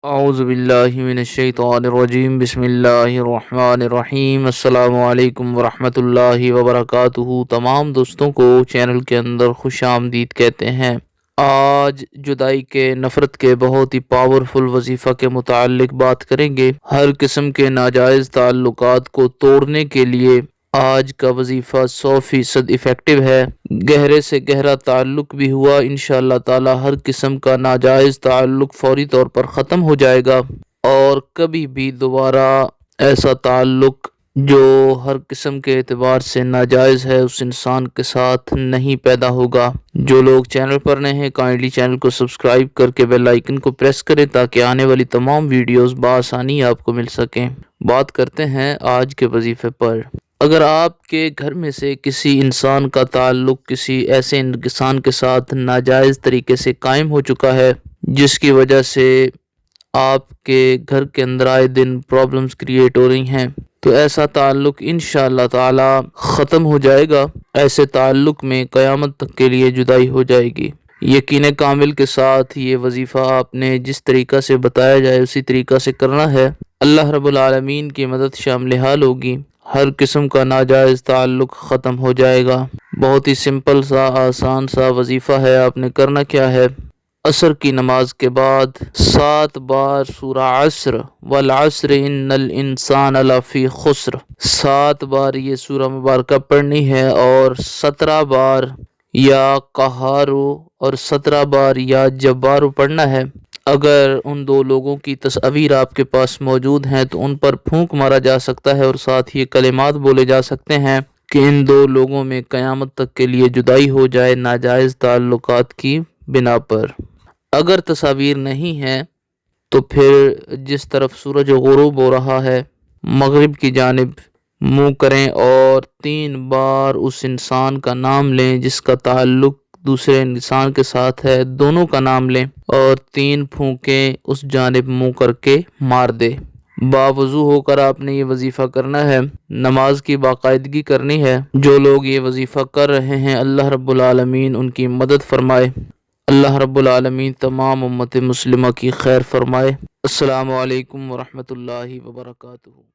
اعوذ باللہ من الشیطان الرجیم بسم اللہ الرحمن الرحیم السلام علیکم ورحمۃ اللہ وبرکاتہ۔ تمام دوستوں کو چینل کے اندر خوش آمدید کہتے ہیں۔ آج جدائی کے نفرت کے بہت ہی پاورفل وظیفہ کے متعلق بات کریں گے۔ ہر قسم کے ناجائز تعلقات کو توڑنے کے لیے آج کا وظیفہ 100% ایفیکٹو ہے۔ گہرے سے گہرا تعلق بھی ہوا، انشاءاللہ تعالی ہر قسم کا ناجائز تعلق فوری طور پر ختم ہو جائے گا، اور کبھی بھی دوبارہ ایسا تعلق جو ہر قسم کے اعتبار سے ناجائز ہے اس انسان کے ساتھ نہیں پیدا ہوگا۔ جو لوگ چینل پر نئے ہیں کائنڈلی چینل کو سبسکرائب کر کے بیل آئیکن کو پریس کریں تاکہ آنے والی تمام ویڈیوز بآسانی آپ کو مل سکیں۔ بات کرتے ہیں آج کے وظیفے پر۔ اگر آپ کے گھر میں سے کسی انسان کا تعلق کسی ایسے انسان کے ساتھ ناجائز طریقے سے قائم ہو چکا ہے جس کی وجہ سے آپ کے گھر کے اندر آئے دن پرابلمز کریٹ ہو رہی ہیں، تو ایسا تعلق انشاءاللہ تعالی ختم ہو جائے گا۔ ایسے تعلق میں قیامت تک کے لیے جدائی ہو جائے گی۔ یقین کامل کے ساتھ یہ وظیفہ آپ نے جس طریقہ سے بتایا جائے اسی طریقہ سے کرنا ہے، اللہ رب العالمین کی مدد شامل حال ہوگی، ہر قسم کا ناجائز تعلق ختم ہو جائے گا۔ بہت ہی سمپل سا آسان سا وظیفہ ہے۔ آپ نے کرنا کیا ہے، عصر کی نماز کے بعد 7 بار سورہ عصر والعصر ان الانسان لفی خسر 7 بار یہ سورہ مبارکہ پڑھنی ہے، اور 17 بار یا قہارو اور 17 بار یا جبارو پڑھنا ہے۔ اگر ان دو لوگوں کی تصاویر آپ کے پاس موجود ہیں تو ان پر پھونک مارا جا سکتا ہے، اور ساتھ یہ کلمات بولے جا سکتے ہیں کہ ان دو لوگوں میں قیامت تک کے لیے جدائی ہو جائے ناجائز تعلقات کی بنا پر۔ اگر تصاویر نہیں ہیں تو پھر جس طرف سورج غروب ہو رہا ہے مغرب کی جانب منہ کریں، اور 3 بار اس انسان کا نام لیں جس کا تعلق دوسرے انسان کے ساتھ ہے، دونوں کا نام لیں اور 3 پھونکیں اس جانب منہ کر کے مار دے۔ باوضو ہو کر آپ نے یہ وظیفہ کرنا ہے، نماز کی باقاعدگی کرنی ہے۔ جو لوگ یہ وظیفہ کر رہے ہیں اللہ رب العالمین ان کی مدد فرمائے، اللہ رب العالمین تمام امت مسلمہ کی خیر فرمائے۔ السلام علیکم ورحمۃ اللہ وبرکاتہ۔